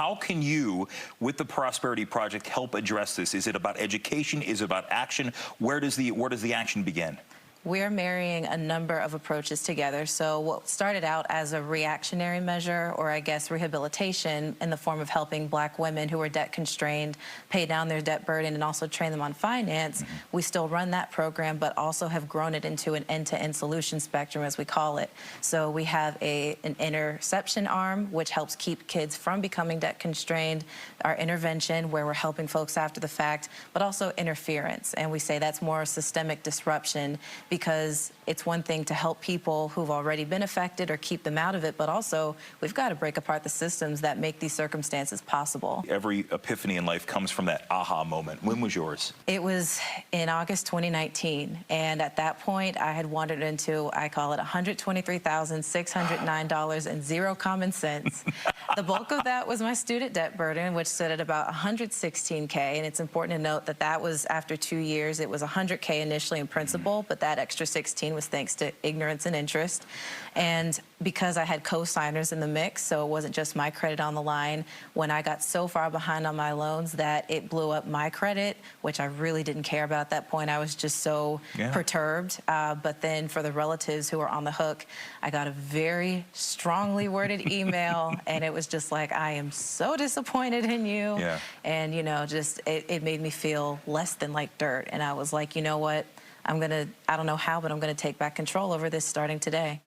How can you, with the Prosperity Project, help address this? Is it about education? Is it about action? Where does the action begin? We're marrying a number of approaches together. So what started out as a reactionary measure, or I guess rehabilitation, in the form of helping Black women who are debt constrained pay down their debt burden and also train them on finance, we still run that program, but also have grown it into an end-to-end solution spectrum, as we call it. So we have an interception arm, which helps keep kids from becoming debt constrained, our intervention, where we're helping folks after the fact, but also interference. And we say that's more systemic disruption, because it's one thing to help people who've already been affected or keep them out of it, but also we've got to break apart the systems that make these circumstances possible. Every epiphany in life comes from that aha moment. When was yours? It was in August 2019, and at that point I had wandered into, I call it $123,609 and zero common sense. The bulk of that was my student debt burden, which stood at about $116K, and it's important to note that that was after 2 years. It was $100K initially in principal, but that extra 16 was thanks to ignorance and interest. And because I had co-signers in the mix, so it wasn't just my credit on the line, when I got so far behind on my loans that it blew up my credit, which I really didn't care about at that point. I was just so perturbed. But then for the relatives who were on the hook, I got a very strongly worded email, and it was just like, I am so disappointed in you. And, you know, just it made me feel less than like dirt. And I was like, you know what? I don't know how, but I'm going to take back control over this starting today.